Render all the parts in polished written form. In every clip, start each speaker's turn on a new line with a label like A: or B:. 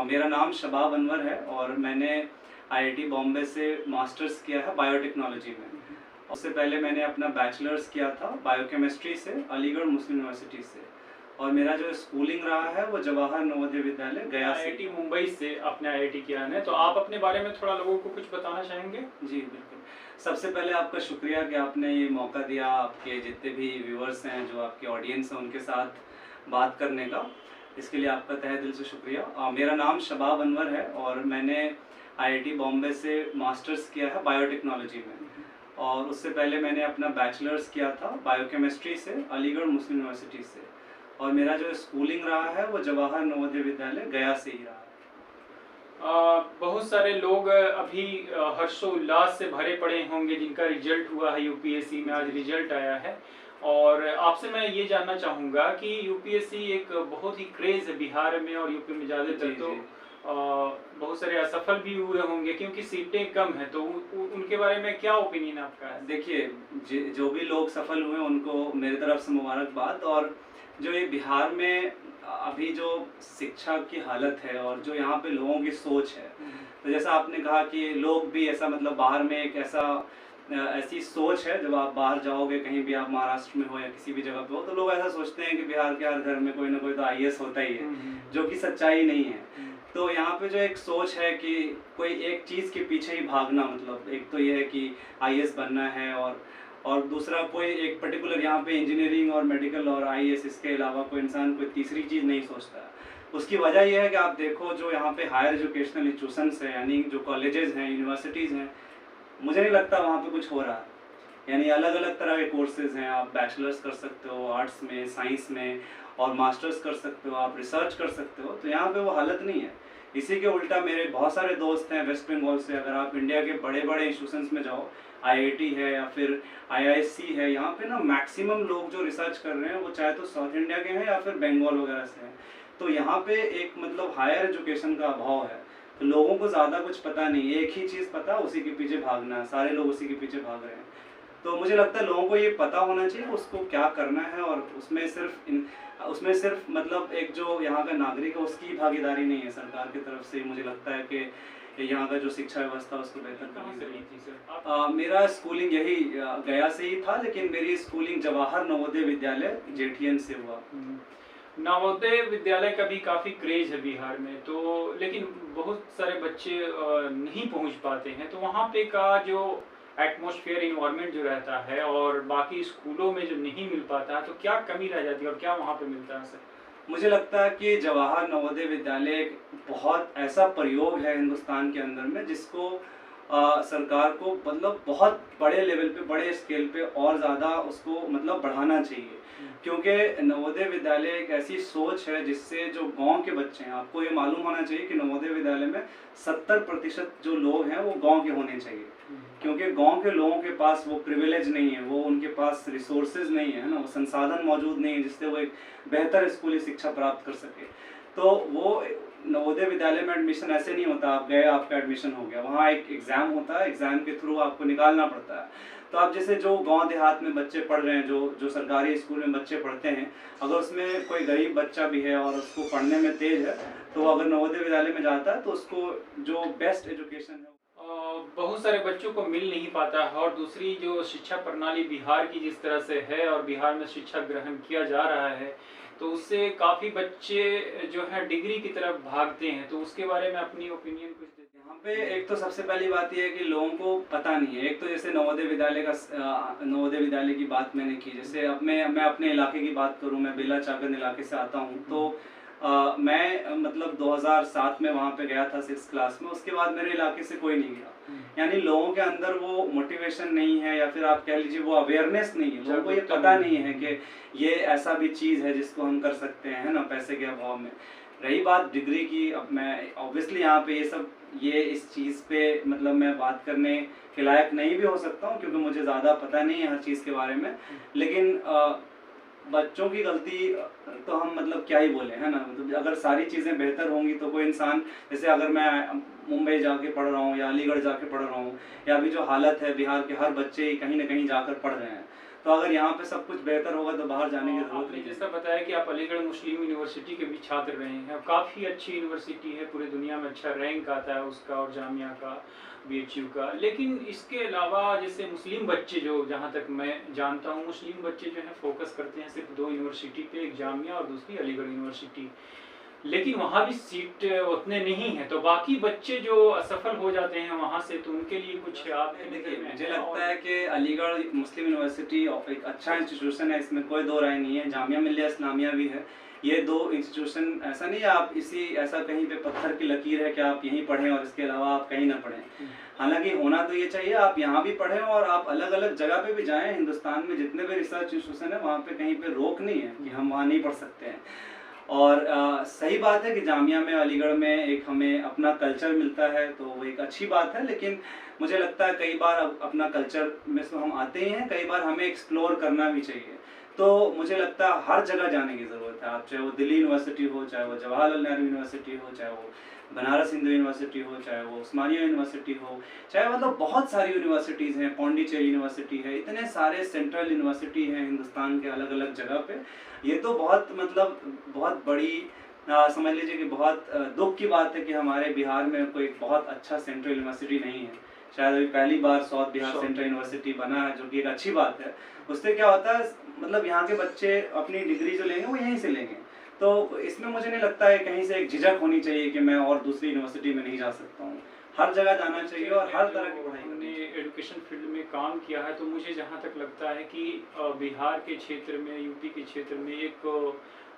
A: मेरा नाम शबाब अनवर है और मैंने आईआईटी बॉम्बे से मास्टर्स किया है बायोटेक्नोलॉजी में। उससे पहले मैंने अपना बैचलर्स किया था बायोकेमिस्ट्री से अलीगढ़ मुस्लिम यूनिवर्सिटी से, और मेरा जो स्कूलिंग रहा है वो जवाहर नवोदय विद्यालय गया से।
B: आईआईटी मुंबई से आपने आईआईटी किया है, तो आप अपने बारे में थोड़ा लोगों को कुछ बताना चाहेंगे?
A: जी बिल्कुल। सबसे पहले आपका शुक्रिया कि आपने ये मौका दिया, आपके जितने भी व्यूअर्स हैं, जो आपके ऑडियंस हैं, उनके साथ बात करने का। इसके लिए आपका तहे दिल से शुक्रिया। मेरा नाम शबाब अनवर है और मैंने आईआईटी बॉम्बे से मास्टर्स किया है बायोटेक्नोलॉजी में, और उससे पहले मैंने अपना बैचलर्स किया था बायोकेमिस्ट्री से अलीगढ़ मुस्लिम यूनिवर्सिटी से, और मेरा जो स्कूलिंग रहा है वो जवाहर नवोदय विद्यालय गया से ही रहा है।
B: बहुत सारे लोग अभी हर्षोल्लास से भरे पड़े होंगे जिनका रिजल्ट हुआ है यूपीएससी में, आज रिजल्ट आया है, और आपसे मैं ये जानना चाहूँगा कि यूपीएससी एक बहुत ही क्रेज़ है बिहार में और यूपी में ज़्यादातर, तो बहुत सारे असफल भी हुए होंगे क्योंकि सीटें कम हैं, तो उनके बारे में क्या ओपिनियन आपका है?
A: देखिए, जो भी लोग सफल हुए उनको मेरी तरफ से मुबारकबाद। और जो ये बिहार में अभी जो शिक्षा की हालत है और जो यहाँ पे लोगों की सोच है, तो जैसा आपने कहा कि लोग भी ऐसा मतलब बाहर में एक ऐसी सोच है, जब आप बाहर जाओगे कहीं भी, आप महाराष्ट्र में हो या किसी भी जगह पे हो, तो लोग ऐसा सोचते हैं कि बिहार के हर घर में कोई ना कोई तो आईएएस होता ही है, जो कि सच्चाई नहीं है। तो यहाँ पे जो एक सोच है कि कोई एक चीज़ के पीछे ही भागना, मतलब एक तो ये है कि आईएएस बनना है, और दूसरा कोई एक पर्टिकुलर यहाँ पे इंजीनियरिंग और मेडिकल और आईएएस, इसके अलावा कोई इंसान कोई तीसरी चीज़ नहीं सोचता है। उसकी वजह यह है कि आप देखो जो यहाँ पे हायर एजुकेशनल इंस्टीट्यूशंस हैं, यानी जो कॉलेजेस हैं, यूनिवर्सिटीज़ हैं, मुझे नहीं लगता वहाँ पे कुछ हो रहा है। यानी अलग अलग तरह के कोर्सेज़ हैं, आप बैचलर्स कर सकते हो आर्ट्स में, साइंस में, और मास्टर्स कर सकते हो, आप रिसर्च कर सकते हो, तो यहाँ पे वो हालत नहीं है। इसी के उल्टा मेरे बहुत सारे दोस्त हैं वेस्ट बंगाल से, अगर आप इंडिया के बड़े बड़े इंस्टीट्यूशंस में जाओ, आईआईटी है या फिर आईआईएससी है, यहाँ पे ना मैक्सिमम लोग जो रिसर्च कर रहे हैं वो चाहे तो साउथ इंडिया के हैं या फिर बंगाल वगैरह से हैं। तो यहाँ पे एक मतलब हायर एजुकेशन का अभाव है, तो लोगों को ज़्यादा कुछ पता नहीं, एक ही चीज़ पता, उसी के पीछे भागना है, सारे लोग उसी के पीछे भाग रहे हैं। तो मुझे लगता है लोगों को ये पता होना चाहिए उसको क्या करना है, और उसमें सिर्फ मतलब एक जो यहाँ का नागरिक है उसकी भागीदारी नहीं है सरकार की तरफ से। मुझे लगता है कि यहाँ का जो शिक्षा व्यवस्था उसको बेहतर करनी चाहिए। मेरा स्कूलिंग यही गया से ही था, लेकिन मेरी स्कूलिंग जवाहर नवोदय विद्यालय जेठीएन से हुआ।
B: नवोदय विद्यालय का भी काफ़ी क्रेज है बिहार में, तो लेकिन बहुत सारे बच्चे नहीं पहुंच पाते हैं, तो वहाँ पे का जो एटमॉस्फेयर इन्वायरमेंट जो रहता है और बाकी स्कूलों में जो नहीं मिल पाता है, तो क्या कमी रह जाती है और क्या वहाँ पे मिलता है सर?
A: मुझे लगता है कि जवाहर नवोदय विद्यालय एक बहुत ऐसा प्रयोग है हिंदुस्तान के अंदर में, जिसको सरकार को मतलब बहुत बड़े लेवल पे, बड़े स्केल पे और ज़्यादा उसको मतलब बढ़ाना चाहिए। क्योंकि नवोदय विद्यालय एक ऐसी सोच है जिससे जो गांव के बच्चे हैं, आपको ये मालूम होना चाहिए कि नवोदय विद्यालय में 70% जो लोग हैं वो गांव के होने चाहिए, क्योंकि गांव के लोगों के पास वो प्रिविलेज नहीं है, वो उनके पास रिसोर्सेज नहीं है ना, वो संसाधन मौजूद नहीं है जिससे वो एक बेहतर स्कूली शिक्षा प्राप्त कर सके। तो वो नवोदय विद्यालय में एडमिशन ऐसे नहीं होता आप गए आपका एडमिशन हो गया, वहाँ एक एग्ज़ाम होता है, एग्ज़ाम के थ्रू आपको निकालना पड़ता है। तो आप जैसे जो गांव देहात में बच्चे पढ़ रहे हैं, जो सरकारी स्कूल में बच्चे पढ़ते हैं, अगर उसमें कोई गरीब बच्चा भी है और उसको पढ़ने में तेज है, तो अगर नवोदय विद्यालय में जाता है तो उसको जो बेस्ट एजुकेशन है
B: बहुत सारे बच्चों को मिल नहीं पाता है। और दूसरी जो शिक्षा प्रणाली बिहार की जिस तरह से है और बिहार में शिक्षा ग्रहण किया जा रहा है, तो उससे काफ़ी बच्चे जो है डिग्री की तरफ भागते हैं, तो उसके बारे में अपनी ओपिनियन कुछ देते हैं?
A: यहाँ पे एक तो सबसे पहली बात यह है कि लोगों को पता नहीं है। एक तो जैसे नवोदय विद्यालय की बात मैंने की, जैसे अब मैं अपने इलाके की बात करूँ, मैं बेला चाकन इलाके से आता हूँ, तो मैं मतलब 2007 में वहाँ पे गया था 6th क्लास में, उसके बाद मेरे इलाके से कोई नहीं गया। यानी लोगों के अंदर वो मोटिवेशन नहीं है, या फिर आप कह लीजिए वो अवेयरनेस नहीं है, लोगों को ये पता नहीं है कि ये ऐसा भी चीज़ है जिसको हम कर सकते हैं, है ना, पैसे के अभाव में। रही बात डिग्री की, अब मैं ऑब्वियसली यहाँ पे ये इस चीज़ पे मतलब मैं बात करने के लायक नहीं भी हो सकता हूँ, क्योंकि मुझे ज़्यादा पता नहीं है हर चीज़ के बारे में। लेकिन बच्चों की गलती तो हम मतलब क्या ही बोले, है ना, मतलब अगर सारी चीज़ें बेहतर होंगी तो कोई इंसान, जैसे अगर मैं मुंबई जाके पढ़ रहा हूँ या अलीगढ़ जाके पढ़ रहा हूँ, या अभी जो हालत है बिहार के हर बच्चे कहीं ना कहीं जाकर पढ़ रहे हैं, तो अगर यहाँ पे सब कुछ बेहतर होगा तो बाहर जाने की जरूरत
B: आपने
A: नहीं है।
B: जैसा बताया कि आप अलीगढ़ मुस्लिम यूनिवर्सिटी के भी छात्र रहे हैं, काफ़ी अच्छी यूनिवर्सिटी है, पूरी दुनिया में अच्छा रैंक आता है उसका और जामिया का, बीएचयू का। लेकिन इसके अलावा जैसे मुस्लिम बच्चे, जो जहाँ तक मैं जानता हूँ, मुस्लिम बच्चे जो हैं फोकस करते हैं सिर्फ 2 यूनिवर्सिटी पे, एक जामिया और दूसरी अलीगढ़ यूनिवर्सिटी, लेकिन वहाँ भी सीट उतने नहीं है, तो बाकी बच्चे जो असफल हो जाते हैं वहाँ से, तो उनके लिए कुछ आप
A: देखिए, मुझे लगता है कि अलीगढ़ मुस्लिम यूनिवर्सिटी एक अच्छा इंस्टीट्यूशन है, इसमें कोई दो राय नहीं है। जामिया मिल्लिया इस्लामिया भी है। ये 2 इंस्टीट्यूशन, ऐसा नहीं है आप ऐसा कहीं पे पत्थर की लकीर है कि आप यहीं पढ़ें और इसके अलावा आप कहीं ना पढ़ें। हालांकि होना तो ये चाहिए, आप यहाँ भी पढ़ें और आप अलग अलग जगह पे भी जाएं। हिंदुस्तान में जितने भी रिसर्च इंस्टीट्यूशन है वहाँ पे कहीं पे रोक नहीं है कि हम वहाँ नहीं पढ़ सकते हैं। और सही बात है कि जामिया में, अलीगढ़ में एक हमें अपना कल्चर मिलता है, तो वो एक अच्छी बात है। लेकिन मुझे लगता है कई बार अपना कल्चर में से हम आते ही हैं, कई बार हमें एक्सप्लोर करना भी चाहिए। तो मुझे लगता है हर जगह जाने की ज़रूरत है। आप चाहे वो दिल्ली यूनिवर्सिटी हो, चाहे वो जवाहरलाल नेहरू यूनिवर्सिटी हो, चाहे वो बनारस हिंदू यूनिवर्सिटी हो, चाहे वो उस्मानिया यूनिवर्सिटी हो, चाहे मतलब बहुत सारी यूनिवर्सिटीज़ हैं, पौंडीचेरी यूनिवर्सिटी है, इतने सारे सेंट्रल यूनिवर्सिटी हैं हिंदुस्तान के अलग अलग जगह पे। ये तो बहुत मतलब बहुत बड़ी समझ लीजिए कि बहुत दुख की बात है कि हमारे बिहार में कोई बहुत अच्छा सेंट्रल यूनिवर्सिटी नहीं है। शायद अभी पहली बार साउथ बिहार सेंट्रल यूनिवर्सिटी बना है, जो कि एक अच्छी बात है। उससे क्या होता है, मतलब यहाँ के बच्चे अपनी डिग्री जो लेंगे वो यहीं से लेंगे। तो इसमें मुझे नहीं लगता है कहीं से एक झिझक होनी चाहिए कि मैं और दूसरी यूनिवर्सिटी में नहीं जा सकता हूँ। हर जगह जाना चाहिए और हर तरह की पढ़ाई करनी चाहिए।
B: एजुकेशन फील्ड में काम किया है, तो मुझे जहाँ तक लगता है कि बिहार के क्षेत्र में, यूपी के क्षेत्र में एक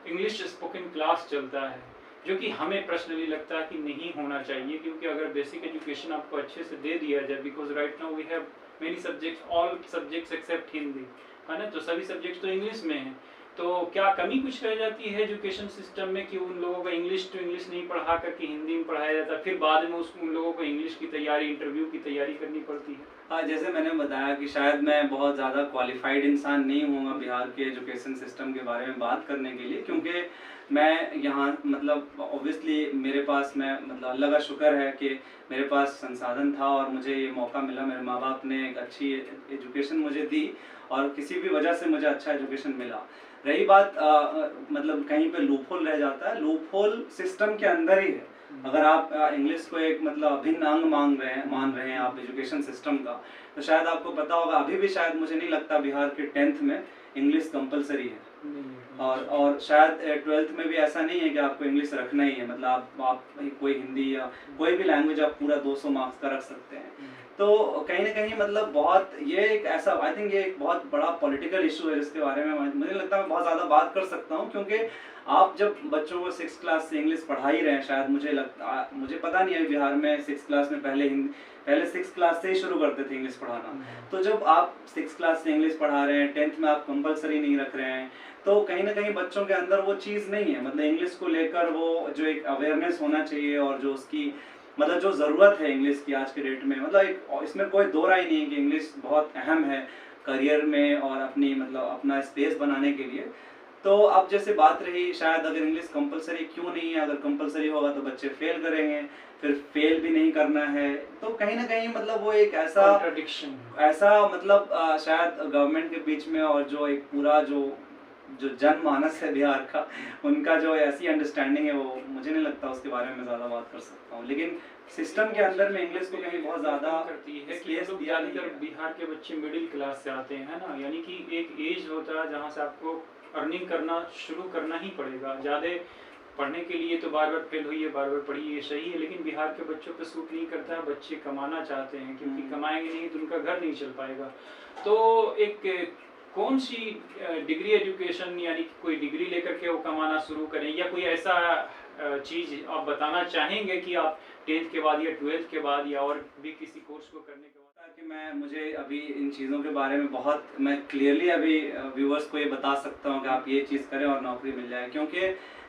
B: इंग्लिश स्पोकन क्लास चलता है, जो कि हमें पर्सनली लगता है कि नहीं होना चाहिए। क्योंकि अगर बेसिक एजुकेशन आपको अच्छे से दे दिया जाए, because right now we have many subjects, all subjects except Hindi, है ना, तो सभी सब्जेक्ट्स तो इंग्लिश में हैं। तो क्या कमी कुछ रह जाती है एजुकेशन सिस्टम में कि उन लोगों को इंग्लिश टू इंग्लिश नहीं पढ़ा करके हिंदी में पढ़ाया जाता है, फिर बाद में उन लोगों को इंग्लिश की तैयारी, इंटरव्यू की तैयारी करनी पड़ती है?
A: हाँ, जैसे मैंने बताया कि शायद मैं बहुत ज़्यादा क्वालिफाइड इंसान नहीं हूँगा बिहार के एजुकेशन सिस्टम के बारे में बात करने के लिए, क्योंकि मैं यहाँ मतलब ऑब्वियसली मेरे पास, मैं मतलब अल्लाह का शुक्र है कि मेरे पास संसाधन था और मुझे ये मौका मिला। मेरे माँ बाप ने एक अच्छी एजुकेशन मुझे दी और किसी भी वजह से मुझे अच्छा एजुकेशन मिला। रही बात मतलब कहीं पे लूपहोल रह जाता है, लूपहोल सिस्टम के अंदर ही है। अगर आप इंग्लिश को एक मतलब अभिन्न अंग मान रहे हैं आप एजुकेशन सिस्टम का, तो शायद आपको पता होगा अभी भी शायद मुझे नहीं लगता बिहार के 10th में इंग्लिश कंपलसरी है। और शायद 12th में भी ऐसा नहीं है कि आपको इंग्लिश रखना ही है, मतलब आप कोई हिंदी या कोई भी लैंग्वेज आप पूरा 200 मार्क्स का रख सकते हैं। तो कहीं ना कहीं मतलब बहुत ये एक ऐसा, आई थिंक ये एक बहुत बड़ा पॉलिटिकल इशू है जिसके बारे में मुझे लगता है मैं बहुत ज़्यादा बात कर सकता हूँ। क्योंकि आप जब बच्चों को 6th क्लास से इंग्लिश पढ़ा ही रहे हैं, शायद मुझे पता नहीं है बिहार में 6th क्लास में पहले 6th क्लास से ही शुरू करते थे इंग्लिश पढ़ाना। तो जब आप 6th क्लास से इंग्लिश पढ़ा रहे हैं, 10th में आप कंपलसरी नहीं रख रहे हैं, तो कहीं ना कहीं बच्चों के अंदर वो चीज़ नहीं है, मतलब इंग्लिश को लेकर वो जो एक अवेयरनेस होना चाहिए और जो उसकी मतलब जो ज़रूरत है इंग्लिश की आज के डेट में, मतलब एक इसमें कोई दो राय नहीं है कि इंग्लिश बहुत अहम है करियर में और अपनी मतलब अपना स्पेस बनाने के लिए। तो अब जैसे बात रही शायद अगर इंग्लिश कंपलसरी क्यों नहीं है, अगर कंपलसरी होगा तो बच्चे फेल करेंगे, फिर फेल भी नहीं करना है, तो कहीं ना कहीं मतलब वो एक ऐसा मतलब शायद गवर्नमेंट के बीच में और जो एक पूरा जो जनमानस है बिहार का, उनका जो ऐसी अंडरस्टैंडिंग है, वो मुझे नहीं लगता उसके बारे में ज़्यादा बात कर सकता हूँ। लेकिन सिस्टम के अंदर में इंग्लिश को कहीं बहुत ज़्यादा
B: करती है कि ज़्यादातर बिहार के बच्चे मिडिल क्लास से आते हैं ना, यानी कि एक एज होता है जहाँ से आपको अर्निंग करना शुरू करना ही पड़ेगा। ज़्यादा पढ़ने के लिए तो बार बार फेल हुई है, बार बार पढ़िए, ये सही है, लेकिन बिहार के बच्चों पे सूट नहीं करता है। बच्चे कमाना चाहते हैं, क्योंकि कमाएंगे नहीं तो उनका घर नहीं चल पाएगा। तो एक कौन सी डिग्री एजुकेशन, यानी कि कोई डिग्री लेकर के वो कमाना शुरू करें, या कोई ऐसा चीज़ आप बताना चाहेंगे कि आप 10th के बाद या 12th के बाद या और भी किसी कोर्स को करने के बाद?
A: कि मुझे अभी इन चीज़ों के बारे में बहुत मैं क्लियरली अभी व्यूअर्स को ये बता सकता हूँ कि आप ये चीज़ करें और नौकरी मिल जाए, क्योंकि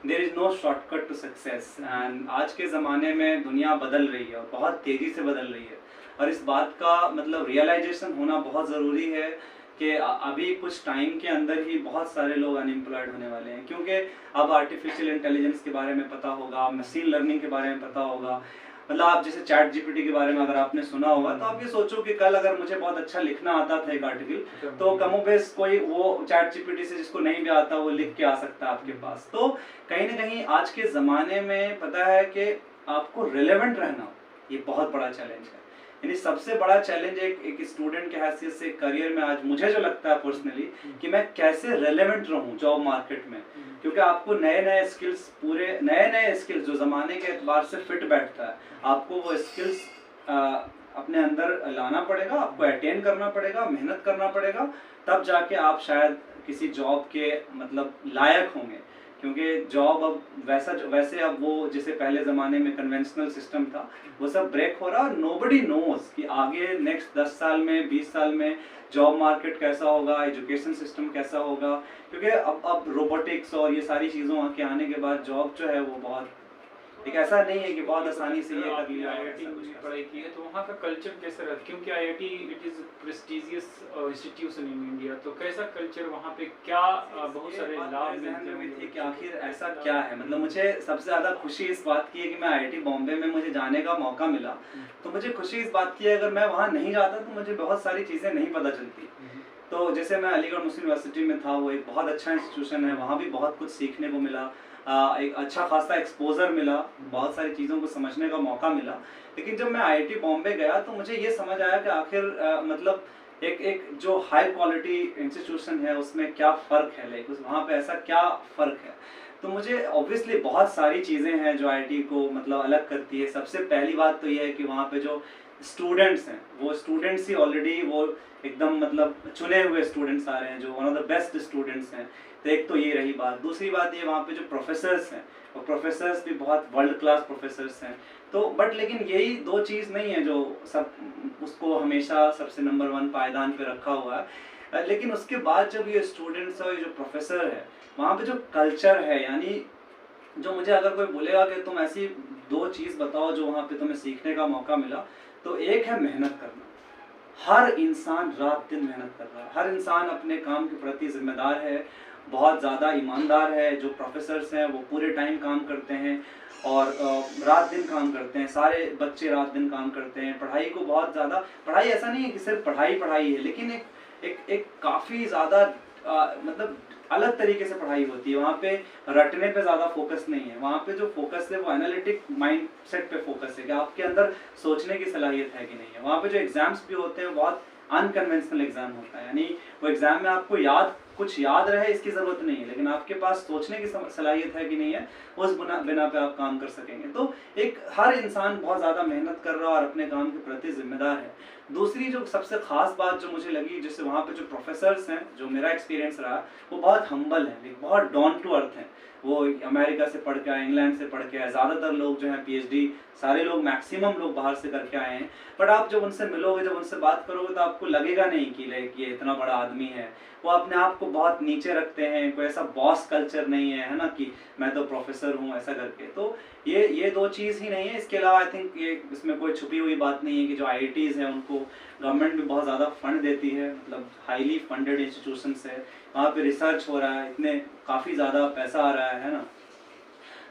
A: there is no shortcut to success. And आज के ज़माने में दुनिया बदल रही है और बहुत तेज़ी से बदल रही है, और इस बात का मतलब रियलाइजेशन होना बहुत ज़रूरी है कि अभी कुछ टाइम के अंदर ही बहुत सारे लोग अनएम्प्लॉयड होने वाले हैं। क्योंकि अब आर्टिफिशियल इंटेलिजेंस के बारे में पता होगा, मशीन लर्निंग के बारे में पता होगा, मतलब आप जैसे चैट जीपीटी के बारे में अगर आपने सुना होगा तो आप ये सोचो कि कल अगर मुझे बहुत अच्छा लिखना आता था एक आर्टिकल, तो कमोबेश कोई वो चैट जीपीटी से जिसको नहीं भी आता वो लिख के आ सकता है आपके पास। तो कहीं ना कहीं आज के ज़माने में पता है कि आपको रिलेवेंट रहना ये बहुत बड़ा चैलेंज है। यानी सबसे बड़ा चैलेंज एक स्टूडेंट के हैसियत से करियर में आज मुझे जो लगता है पर्सनली कि मैं कैसे रेलेवेंट रहूं जॉब मार्केट में, क्योंकि आपको नए नए स्किल्स, पूरे नए नए स्किल्स जो ज़माने के एतबार से फिट बैठता है, आपको वो स्किल्स अपने अंदर लाना पड़ेगा, आपको अटेन करना पड़ेगा, मेहनत करना पड़ेगा, तब जाके आप शायद किसी जॉब के मतलब लायक होंगे। क्योंकि जॉब अब वैसे अब वो जैसे पहले ज़माने में कन्वेंशनल सिस्टम था वो सब ब्रेक हो रहा है, और नोबडी नोज कि आगे नेक्स्ट 10 साल में 20 साल में जॉब मार्केट कैसा होगा, एजुकेशन सिस्टम कैसा होगा। क्योंकि अब रोबोटिक्स और ये सारी चीज़ों के आने के बाद जॉब जो है वो बहुत एक ऐसा नहीं है कि बहुत आसानी से ये कर लिया।
B: आईआईटी में पढ़ाई की है तो वहाँ का कल्चर कैसा रहता है, क्योंकि IIT it is prestigious institution in India, तो कैसा कल्चर वहाँ पे, क्या बहुत सारे लाभ मिलते हैं
A: कि आखिर ऐसा क्या है। मतलब मुझे सबसे ज़्यादा खुशी इस बात की है कि मैं आईआईटी बॉम्बे में मुझे जाने का मौका मिला, तो मुझे खुशी इस बात की है अगर मैं वहाँ नहीं जाता तो मुझे बहुत सारी चीज़ें नहीं पता चलती। तो जैसे मैं अलीगढ़ मुस्लिम यूनिवर्सिटी में था, वो एक बहुत अच्छा इंस्टीट्यूशन है, वहाँ भी बहुत कुछ सीखने को मिला, एक अच्छा खासा एक्सपोजर मिला, बहुत सारी चीज़ों को समझने का मौका मिला। लेकिन जब मैं आईआईटी बॉम्बे गया तो मुझे ये समझ आया कि आखिर मतलब एक जो हाई क्वालिटी इंस्टीट्यूशन है उसमें क्या फ़र्क है, लाइक वहाँ पे ऐसा क्या फ़र्क है। तो मुझे ऑब्वियसली बहुत सारी चीज़ें हैं जो आईआईटी को मतलब अलग करती है। सबसे पहली बात तो ये है कि वहाँ पे जो स्टूडेंट्स हैं वो स्टूडेंट्स ही ऑलरेडी वो एकदम मतलब चुने हुए स्टूडेंट्स आ रहे हैं जो one of the best students हैं। तो एक तो ये रही बात। दूसरी बात ये वहाँ पे जो प्रोफेसर्स हैं वो प्रोफेसर्स भी बहुत वर्ल्ड क्लास प्रोफेसर्स हैं। तो बट लेकिन यही दो चीज़ नहीं है जो सब उसको हमेशा सबसे नंबर 1 पायदान पे रखा हुआ है। लेकिन उसके बाद जब ये स्टूडेंट्स और ये जो प्रोफेसर है वहाँ पे जो कल्चर है, यानी जो मुझे अगर कोई बोलेगा कि तुम ऐसी 2 चीज़ बताओ जो वहाँ पे तुम्हें सीखने का मौका मिला, तो एक है मेहनत करना। हर इंसान रात दिन मेहनत कर रहा है, हर इंसान अपने काम के प्रति जिम्मेदार है, बहुत ज़्यादा ईमानदार है। जो प्रोफेसर्स हैं वो पूरे टाइम काम करते हैं और रात दिन काम करते हैं, सारे बच्चे रात दिन काम करते हैं। पढ़ाई को बहुत ज़्यादा, पढ़ाई ऐसा नहीं है कि सिर्फ पढ़ाई है, लेकिन एक काफ़ी ज़्यादा मतलब अलग तरीके से पढ़ाई होती है। वहाँ पे रटने पे ज़्यादा फोकस नहीं है, वहाँ पे जो फोकस है वो एनालिटिक माइंडसेट पे फोकस है कि आपके अंदर सोचने की सलाहियत है कि नहीं है। वहाँ पे जो एग्ज़ाम्स भी होते हैं बहुत अनकन्वेंशनल एग्ज़ाम होता है, यानी वो एग्ज़ाम में आपको कुछ याद रहे इसकी ज़रूरत नहीं है, लेकिन आपके पास सोचने की सलाहियत है कि नहीं है, उस बिना पे आप काम कर सकेंगे। तो एक हर इंसान बहुत ज़्यादा मेहनत कर रहा है और अपने काम के प्रति जिम्मेदार है। दूसरी जो सबसे ख़ास बात जो मुझे लगी, जैसे वहाँ पे जो प्रोफेसर्स हैं, जो मेरा एक्सपीरियंस रहा, वो बहुत हम्बल हैं, बहुत डाउन टू अर्थ हैं। वो अमेरिका से पढ़ के आए, इंग्लैंड से पढ़ के आए, ज़्यादातर लोग जो हैं पीएचडी, सारे लोग मैक्सिमम लोग बाहर से करके आए हैं। बट आप जब उनसे मिलोगे, जब उनसे बात करोगे तो आपको लगेगा नहीं कि लाइक ये इतना बड़ा आदमी है। वो अपने आप को बहुत नीचे रखते हैं, कोई ऐसा बॉस कल्चर नहीं है ना कि मैं तो प्रोफेसर हूँ ऐसा करके। तो ये 2 चीज़ ही नहीं है। इसके अलावा आई थिंक ये इसमें कोई छुपी हुई बात नहीं है कि जो आईआईटीज़ हैं उनको गवर्नमेंट भी बहुत ज़्यादा फंड देती है, मतलब हाईली फंडेड इंस्टीट्यूशंस है, वहाँ पे रिसर्च हो रहा है, इतने काफ़ी ज़्यादा पैसा आ रहा है ना।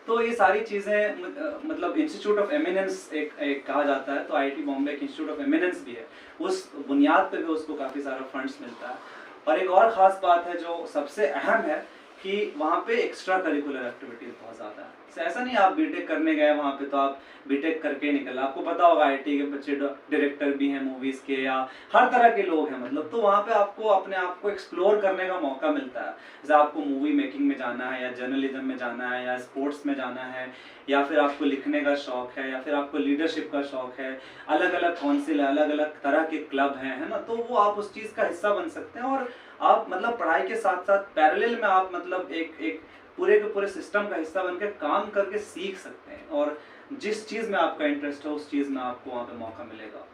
A: तो ये सारी चीज़ें मतलब इंस्टीट्यूट ऑफ एमिनेंस एक कहा जाता है, तो आईआईटी बॉम्बे एक इंस्टीट्यूट ऑफ एमिनेंस भी है, उस बुनियाद पे भी उसको काफ़ी सारा फंड्स मिलता है। और एक और ख़ास बात है जो सबसे अहम है कि वहाँ पे एक्स्ट्रा करिकुलर एक्टिविटीज़ बहुत ज़्यादा है। ऐसा नहीं आप बीटेक करने गए वहाँ पे तो आप बीटेक करके निकल, आपको पता होगा आईआईटी के बच्चे डायरेक्टर भी हैं मूवीज़ के, या हर तरह के लोग हैं मतलब। तो वहाँ पे आपको अपने आप को एक्सप्लोर करने का मौका मिलता है। जैसे आपको मूवी मेकिंग में जाना है, या जर्नलिज्म में जाना है, या स्पोर्ट्स में जाना है, या फिर आपको लिखने का शौक़ है, या फिर आपको लीडरशिप का शौक़ है, अलग अलग काउंसिल, अलग अलग तरह के क्लब हैं, है ना। तो वो आप उस चीज़ का हिस्सा बन सकते हैं और आप मतलब पढ़ाई के साथ साथ पैरेलल में आप मतलब एक पूरे के पूरे सिस्टम का हिस्सा बनकर काम करके सीख सकते हैं, और जिस चीज़ में आपका इंटरेस्ट है उस चीज़ में आपको वहाँ पे मौका मिलेगा।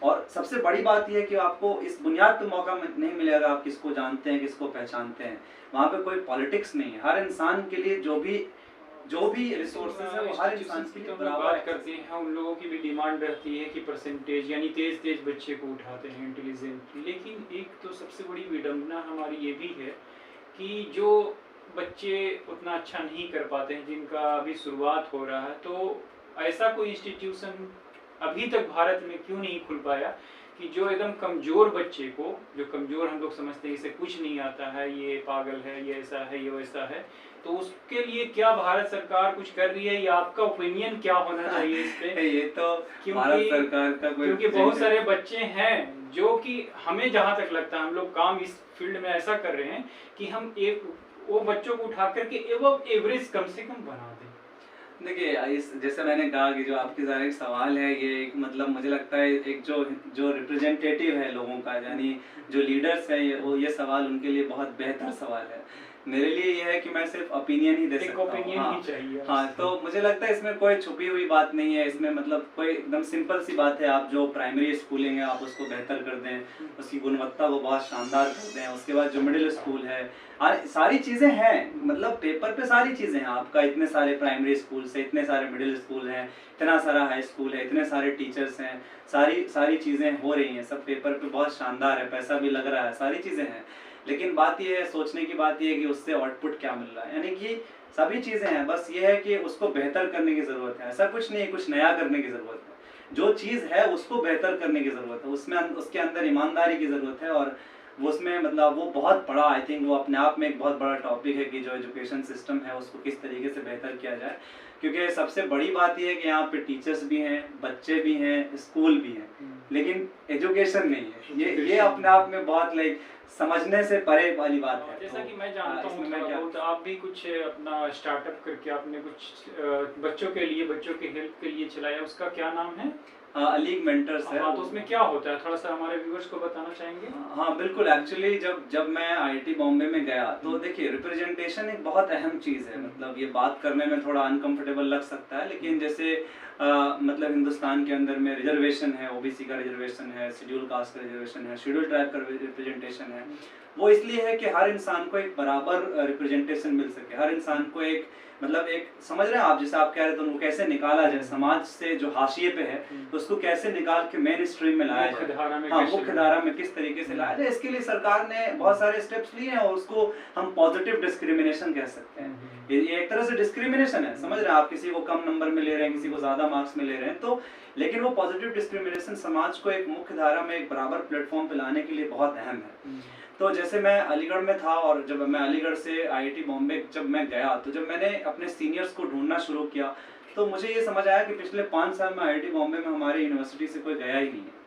A: और सबसे बड़ी बात यह है कि आपको इस बुनियाद पे मौका नहीं मिलेगा आप किसको जानते हैं, किसको पहचानते हैं। वहाँ पे कोई पॉलिटिक्स नहीं है, हर इंसान के लिए जो भी रिसोर्सेज है वो हर इंसान के लिए बराबर
B: बात करते हैं। उन लोगों की भी डिमांड रहती है कि परसेंटेज, यानी तेज बच्चे को उठाते हैं इंटेलिजेंट। लेकिन एक तो सबसे बड़ी विडंबना हमारी ये भी है कि जो बच्चे उतना अच्छा नहीं कर पाते हैं, जिनका अभी शुरुआत हो रहा है, तो ऐसा कोई इंस्टीट्यूशन अभी तक भारत में क्यों नहीं खुल पाया कि जो एकदम कमजोर बच्चे को, जो कमजोर हम लोग समझते हैं इसे कुछ नहीं आता है, ये पागल है, ये ऐसा है, ये वैसा है, तो उसके लिए क्या भारत सरकार कुछ कर रही है, या आपका ओपिनियन क्या होना चाहिए इस पे?
A: ये तो भारत सरकार का कोई,
B: क्योंकि बहुत सारे बच्चे हैं जो कि हमें जहाँ तक लगता है हम लोग काम इस फील्ड में ऐसा कर रहे हैं कि हम एक वो बच्चों को उठा करके एवरेज कम से कम बना दें।
A: देखिए, इस जैसे मैंने कहा कि जो आपके सारे सवाल है, ये एक मतलब मुझे लगता है एक जो रिप्रेजेंटेटिव है लोगों का, यानी जो लीडर्स है, ये सवाल उनके लिए बहुत बेहतर सवाल है। मेरे लिए ये है कि मैं सिर्फ ओपिनियन ही दे सकता हूँ।
B: ओपिनियन ही चाहिए।
A: हाँ, तो मुझे लगता है इसमें कोई छुपी हुई बात नहीं है। इसमें मतलब कोई एकदम सिंपल सी बात है, आप जो प्राइमरी स्कूलिंग है आप उसको बेहतर कर दें, उसकी गुणवत्ता को बहुत शानदार कर दें। उसके बाद जो मिडिल स्कूल है, सारी चीज़ें हैं, मतलब पेपर पे सारी चीज़ें हैं। आपका इतने सारे प्राइमरी स्कूल से, इतने सारे मिडिल स्कूल हैं, इतना सारा हाई स्कूल है, इतने सारे टीचर्स हैं, सारी चीज़ें हो रही हैं, सब पेपर पे बहुत शानदार है, पैसा भी लग रहा है, सारी चीज़ें हैं। लेकिन बात ये है, सोचने की बात ये है कि उससे आउटपुट क्या मिल रहा है। यानी कि सभी चीज़ें हैं, बस ये है कि उसको बेहतर करने की ज़रूरत है। ऐसा कुछ नहीं है कुछ नया करने की ज़रूरत है, जो चीज़ है उसको बेहतर करने की ज़रूरत है, उसमें उसके अंदर ईमानदारी की ज़रूरत है। और वो उसमें मतलब वो बहुत बड़ा, आई थिंक वो अपने आप में एक बहुत बड़ा टॉपिक है कि जो एजुकेशन सिस्टम है उसको किस तरीके से बेहतर किया जाए। क्योंकि सबसे बड़ी बात ये है कि यहाँ पे टीचर्स भी हैं, बच्चे भी हैं, स्कूल भी हैं, लेकिन एजुकेशन नहीं है। ये अपने आप में बहुत लाइक समझने से परे वाली बात है।
B: जैसा कि मैं जानता हूँ तो आप भी कुछ अपना स्टार्टअप करके आपने कुछ बच्चों के लिए, बच्चों के हेल्प के लिए चलाया, उसका क्या नाम है?
A: अलीग मेंटर्स है।
B: हाँ, तो उसमें क्या होता है, थोड़ा सा हमारे व्यूअर्स को बताना चाहेंगे?
A: हाँ बिल्कुल, एक्चुअली जब मैं आईआईटी बॉम्बे में गया तो देखिए, रिप्रेजेंटेशन एक बहुत अहम चीज़ है। मतलब ये बात करने में थोड़ा अनकंफर्टेबल लग सकता है, लेकिन जैसे मतलब हिंदुस्तान के अंदर में रिजर्वेशन है, ओबीसी का रिजर्वेशन है, शेड्यूल कास्ट का रिजर्वेशन है, शेड्यूल ट्राइब का रिप्रेजेंटेशन है। वो इसलिए है कि हर इंसान को एक बराबर रिप्रेजेंटेशन मिल सके, हर इंसान को एक मतलब एक, समझ रहे हैं आप, जैसे आप कह रहे थे उनको कैसे निकाला जाए समाज से, जो हाशिए पे है तो उसको कैसे निकाल के मेन स्ट्रीम में लाया जाए, हाँ मुख्य धारा में किस तरीके से लाया जाए। इसके लिए सरकार ने बहुत सारे स्टेप्स लिए हैं और उसको हम पॉजिटिव डिस्क्रिमिनेशन कह सकते हैं। ये एक तरह से डिस्क्रिमिनेशन है, समझ रहे हैं आप, किसी को कम नंबर में ले रहे हैं, किसी को ज्यादा मार्क्स में ले रहे हैं, तो लेकिन वो पॉजिटिव डिस्क्रिमिनेशन समाज को एक मुख्य धारा में एक बराबर प्लेटफॉर्म पे लाने के लिए बहुत अहम है। तो जैसे मैं अलीगढ़ में था और जब मैं अलीगढ़ से आईआईटी बॉम्बे जब मैं गया, तो जब मैंने अपने सीनियर्स को ढूंढना शुरू किया तो मुझे ये समझ आया कि पिछले 5 साल में आईआईटी बॉम्बे में हमारे यूनिवर्सिटी से कोई गया ही नहीं है।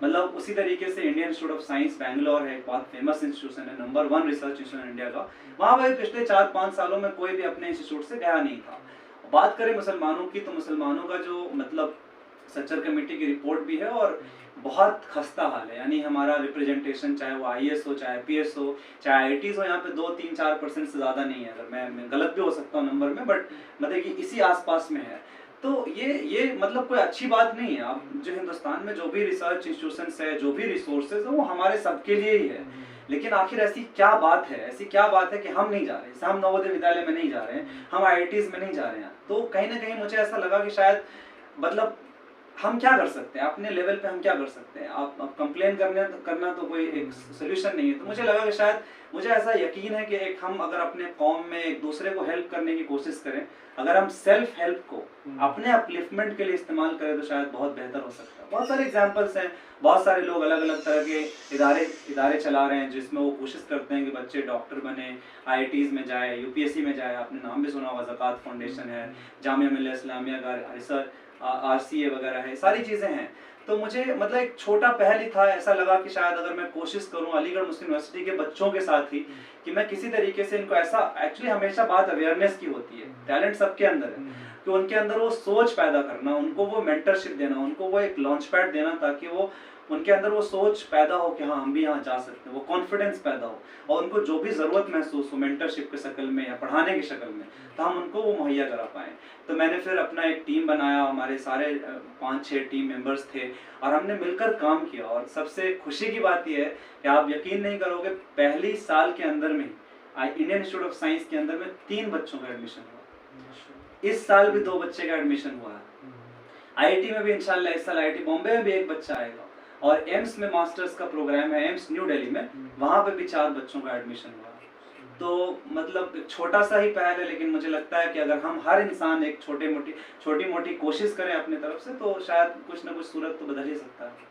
A: मतलब उसी तरीके से Indian institute of science Bangalore है, एक बहुत फेमस इंस्टीट्यूशन है, नंबर 1 रिसर्च इंस्टीट्यूशन इंडिया का, वहाँ पर पिछले 4-5 सालों में कोई भी अपने इंस्टीट्यूट से गया नहीं था। बात करें मुसलमानों की, तो मुसलमानों का जो मतलब सच्चर कमेटी की रिपोर्ट भी है और बहुत खस्ता हाल है। यानी हमारा रिप्रेजेंटेशन, चाहे वो आईएएस हो, चाहे पीएस हो, चाहे आईआईटीज हो, यहाँ पे 2-3-4% से ज़्यादा नहीं है। अगर मैं गलत भी हो सकता हूँ नंबर में, बट मतलब कि इसी आसपास में है। तो ये मतलब कोई अच्छी बात नहीं है। अब जो हिंदुस्तान में जो भी रिसर्च इंस्टीट्यूशंस है, जो भी रिसोर्सेज है, वो हमारे सबके लिए ही है। लेकिन आखिर ऐसी क्या बात है, कि हम नहीं जा रहे, हम नवोदय विद्यालय में नहीं जा रहे हैं, हम आईआईटीज में नहीं जा रहे हैं। तो कहीं ना कहीं मुझे ऐसा लगा कि शायद मतलब हम क्या कर सकते हैं अपने लेवल पे, हम क्या कर सकते हैं। आप कंप्लेन करना तो कोई एक सोल्यूशन नहीं है। तो मुझे लगा कि शायद, मुझे ऐसा यकीन है कि एक हम अगर अपने कौम में एक दूसरे को हेल्प करने की कोशिश करें, अगर हम सेल्फ हेल्प को अपने अपलिफ्टमेंट के लिए इस्तेमाल करें, तो शायद बहुत बेहतर हो सकता है। बहुत सारे एग्जांपल्स हैं, बहुत सारे लोग अलग अलग तरह के इदारे चला रहे हैं जिसमें वो कोशिश करते हैं कि बच्चे डॉक्टर बने, आईआईटीज में जाए, यूपीएससी में जाए। आपने नाम भी सुना होगा, ज़कात फाउंडेशन है, जामिया मिल्लिया इस्लामिया का रिसर्च, आरसीए वगैरह है, सारी चीज़ें हैं। तो मुझे मतलब एक छोटा पहल ही था, ऐसा लगा कि शायद अगर मैं कोशिश करूं अलीगढ़ मुस्लिम यूनिवर्सिटी के बच्चों के साथ ही, कि मैं किसी तरीके से इनको ऐसा, एक्चुअली हमेशा बात अवेयरनेस की होती है, टैलेंट सबके अंदर है, कि उनके अंदर वो सोच पैदा करना, उनको वो मेंटरशिप देना, उनको वो एक लॉन्च पैड देना, ताकि वो उनके अंदर वो सोच पैदा हो कि हाँ हम भी यहाँ जा सकते हैं, वो कॉन्फिडेंस पैदा हो, और उनको जो भी ज़रूरत महसूस हो मेंटरशिप के शक्ल में या पढ़ाने की शक्ल में, तो हम उनको वो मुहैया करा पाएँ। तो मैंने फिर अपना एक टीम बनाया, हमारे सारे 5-6 टीम मेंबर्स थे, और हमने मिलकर काम किया। और सबसे खुशी की बात यह है कि आप यकीन नहीं करोगे, पहली साल के अंदर में इंडियन इंस्टीट्यूट ऑफ साइंस के अंदर में 3 बच्चों का एडमिशन हुआ। इस साल भी 2 बच्चे का एडमिशन हुआ है। आईआईटी में भी इंशाल्लाह इस साल, आईआईटी बॉम्बे में भी 1 बच्चा आएगा, और एम्स में मास्टर्स का प्रोग्राम है, एम्स न्यू दिल्ली में, वहाँ पे भी 4 बच्चों का एडमिशन हुआ। तो मतलब एक छोटा सा ही पहल है, लेकिन मुझे लगता है कि अगर हम हर इंसान एक छोटी मोटी कोशिश करें अपनी तरफ से, तो शायद कुछ ना कुछ सूरत तो बदल ही सकता है।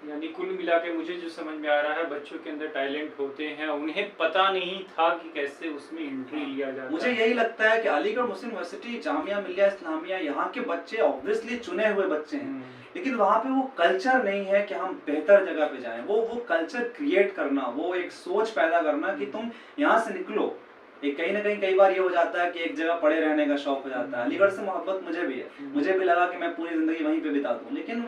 B: यानी कुल मिला के मुझे जो समझ में आ रहा है, बच्चों के अंदर टैलेंट होते हैं, उन्हें पता नहीं था कि कैसे उसमें एंट्री लिया जाता है।
A: मुझे यही लगता है कि अलीगढ़ मुस्लिम यूनिवर्सिटी, जामिया मिल्लिया इस्लामिया, यहाँ के बच्चे ऑब्वियसली चुने हुए बच्चे हैं, लेकिन वहाँ पे वो कल्चर नहीं है कि हम बेहतर जगह पे जाएं। वो कल्चर क्रिएट करना, वो एक सोच पैदा करना कि तुम यहाँ से निकलो। एक कहीं ना कहीं कई बार ये हो जाता है कि एक जगह पड़े रहने का शौक हो जाता है। अलीगढ़ से मोहब्बत मुझे भी है, मुझे भी लगा कि मैं पूरी जिंदगी वहीं पे बिता दूं, लेकिन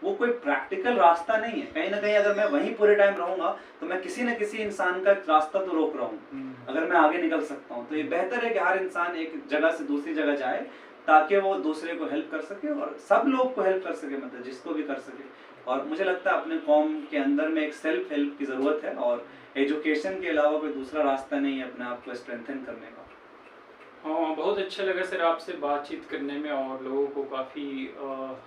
A: वो कोई प्रैक्टिकल रास्ता नहीं है। कहीं ना कहीं अगर मैं वहीं पूरे टाइम रहूंगा तो मैं किसी न किसी इंसान का रास्ता तो रोक रहा हूँ, अगर मैं आगे निकल सकता हूँ। तो ये बेहतर है कि हर इंसान एक जगह से दूसरी जगह जाए, ताकि वो दूसरे को हेल्प कर सके और सब लोग को हेल्प कर सके, मतलब जिसको भी कर सके। और मुझे लगता है अपने कौम के अंदर में एक सेल्फ हेल्प की ज़रूरत है, और एजुकेशन के अलावा कोई दूसरा रास्ता नहीं है अपने आप को स्ट्रेंथन करने का।
B: हाँ, बहुत अच्छा लगा सर आपसे बातचीत करने में, और लोगों को काफ़ी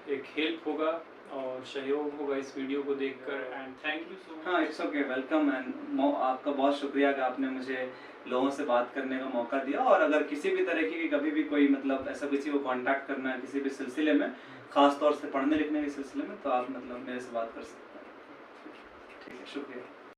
B: एक हेल्प होगा और सहयोग होगा इस वीडियो को देखकर। And thank you so much.
A: हाँ, इट्स ओके, वेलकम। एंड आपका बहुत शुक्रिया कि आपने मुझे लोगों से बात करने का मौका दिया। और अगर किसी भी तरीके की कभी भी कोई मतलब ऐसा किसी को कांटेक्ट करना है किसी भी सिलसिले में, ख़ास तौर से पढ़ने लिखने के सिलसिले में, तो आप मतलब मेरे से बात कर सकते हैं। ठीक है, शुक्रिया।